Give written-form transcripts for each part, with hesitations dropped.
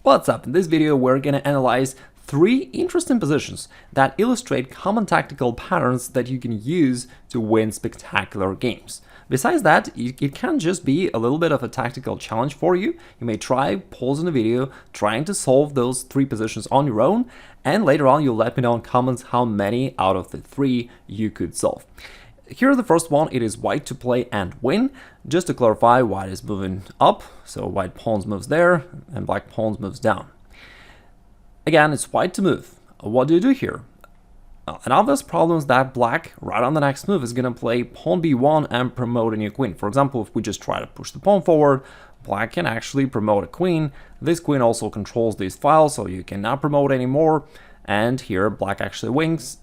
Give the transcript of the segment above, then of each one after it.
What's up? In this video we're gonna analyze 3 interesting positions that illustrate common tactical patterns that you can use to win spectacular games. Besides that, it can just be a little bit of a tactical challenge for you. You may try pausing the video, trying to solve those 3 positions on your own, and later on you'll let me know in comments how many out of the 3 you could solve. Here the first one, it is white to play and win. Just to clarify, white is moving up, so white pawns moves there, and black pawns moves down. Again, it's white to move. What do you do here? An obvious problem is that black, right on the next move, is going to play pawn b1 and promote a new queen. For example, if we just try to push the pawn forward, black can actually promote a queen. This queen also controls these files, so you cannot promote anymore. And here, black actually wins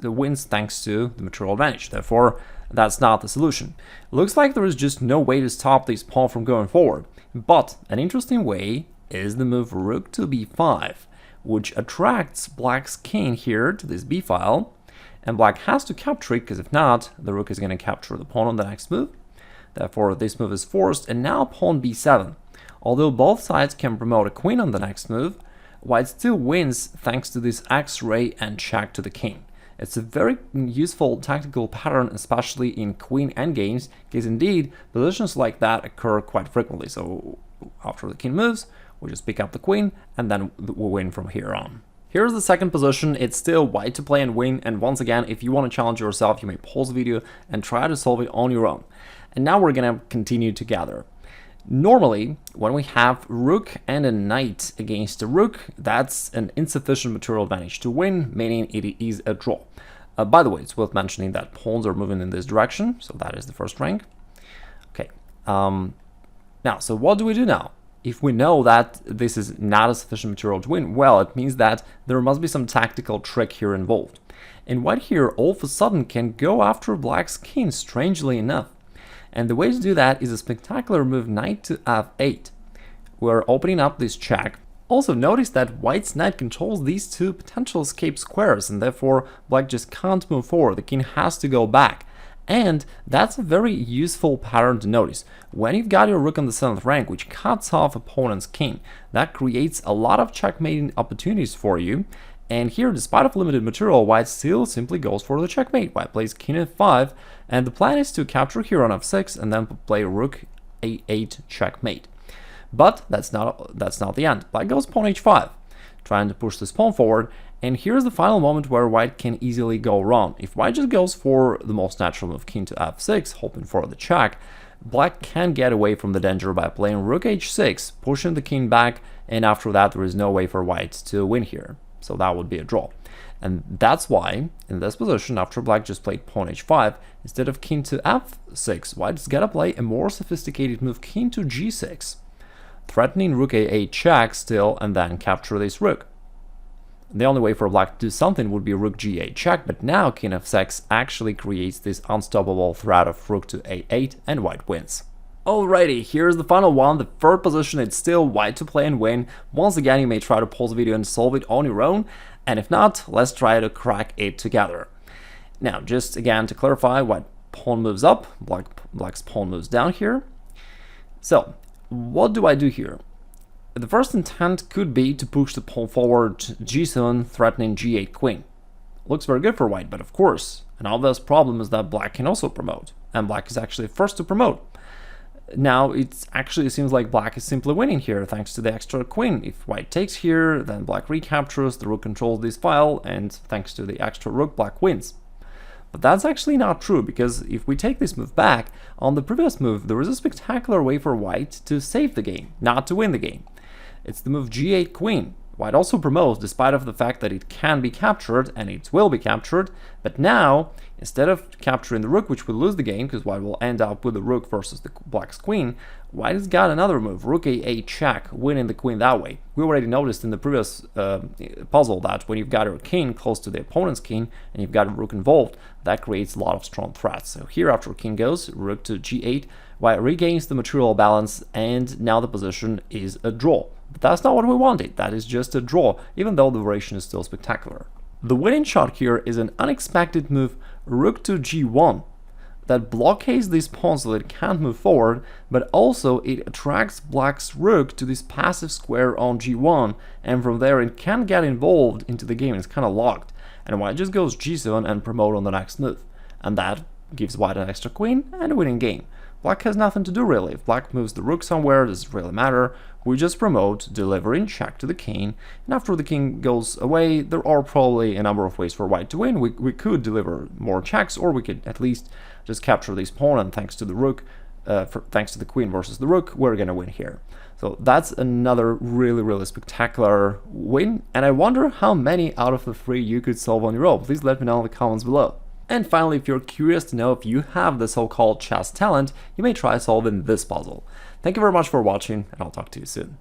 thanks to the material advantage. Therefore, that's not the solution. Looks like there is just no way to stop this pawn from going forward. But an interesting way is the move rook to b5, which attracts black's king here to this b file. And black has to capture it, because if not, the rook is going to capture the pawn on the next move. Therefore, this move is forced, and now pawn b7. Although both sides can promote a queen on the next move, white still wins thanks to this x-ray and check to the king. It's a very useful tactical pattern, especially in queen endgames, because indeed, positions like that occur quite frequently. So after the king moves, we just pick up the queen, and then we win from here on. Here's the second position. It's still white to play and win, and once again, if you want to challenge yourself, you may pause the video and try to solve it on your own. And now we're gonna continue together. Normally, when we have rook and a knight against a rook, that's an insufficient material advantage to win, meaning it is a draw. By the way, it's worth mentioning that pawns are moving in this direction, so that is the first rank. Okay, now, so what do we do now? If we know that this is not a sufficient material to win, well, it means that there must be some tactical trick here involved. And white here all of a sudden can go after black's king, strangely enough. And the way to do that is a spectacular move, knight to f8. We're opening up this check. Also notice that white's knight controls these 2 potential escape squares, and therefore black just can't move forward. The king has to go back. And that's a very useful pattern to notice. When you've got your rook on the 7th rank, which cuts off opponent's king, that creates a lot of checkmating opportunities for you. And here, despite of limited material, white still simply goes for the checkmate. White plays king f5, and the plan is to capture here on f6 and then play rook a8 checkmate. But that's not the end. Black goes pawn h5, trying to push this pawn forward, and here's the final moment where white can easily go wrong. If white just goes for the most natural move, king to f6, hoping for the check, black can get away from the danger by playing rook h6, pushing the king back, and after that there is no way for white to win here. So that would be a draw. And that's why, in this position, after black just played pawn h5, instead of king to f6, white's gotta play a more sophisticated move, king to g6, threatening rook a8 check still, and then capture this rook. The only way for black to do something would be rook g8 check, but now king f6 actually creates this unstoppable threat of rook to a8, and white wins. Alrighty, here's the final one, the third position. It's still white to play and win. Once again, you may try to pause the video and solve it on your own, and if not, let's try to crack it together. Now, just again to clarify, white pawn moves up, black's pawn moves down here. So, what do I do here? The first intent could be to push the pawn forward g7, threatening g8 queen. Looks very good for white, but of course, an obvious problem is that black can also promote, and black is actually first to promote. Now, it actually seems like black is simply winning here thanks to the extra queen. If white takes here, then black recaptures, the rook controls this file, and thanks to the extra rook, black wins. But that's actually not true, because if we take this move back, on the previous move, there is a spectacular way for white to save the game, not to win the game. It's the move g8 queen. White also promotes, despite of the fact that it can be captured, and it will be captured, but now, instead of capturing the rook, which will lose the game, because white will end up with the rook versus the black's queen, white has got another move, rook a8 check, winning the queen that way. We already noticed in the previous puzzle that when you've got your king close to the opponent's king, and you've got a rook involved, that creates a lot of strong threats. So here, after king goes, rook to g8, white regains the material balance, and now the position is a draw. But that's not what we wanted, that is just a draw, even though the variation is still spectacular. The winning shot here is an unexpected move, rook to g1. that blockades these pawns so that it can't move forward, but also it attracts black's rook to this passive square on g1, and from there it can't get involved into the game, it's kind of locked, and white just goes g7 and promote on the next move, and that gives white an extra queen and a winning game. Black has nothing to do really. If black moves the rook somewhere, it doesn't really matter. We just promote, delivering check to the king, and after the king goes away, there are probably a number of ways for white to win. We could deliver more checks, or we could at least just capture this pawn, and thanks to the rook, thanks to the queen versus the rook, we're gonna win here. So that's another really spectacular win, and I wonder how many out of the 3 you could solve on your own. Please let me know in the comments below. And finally, if you're curious to know if you have the so-called chess talent, you may try solving this puzzle. Thank you very much for watching, and I'll talk to you soon.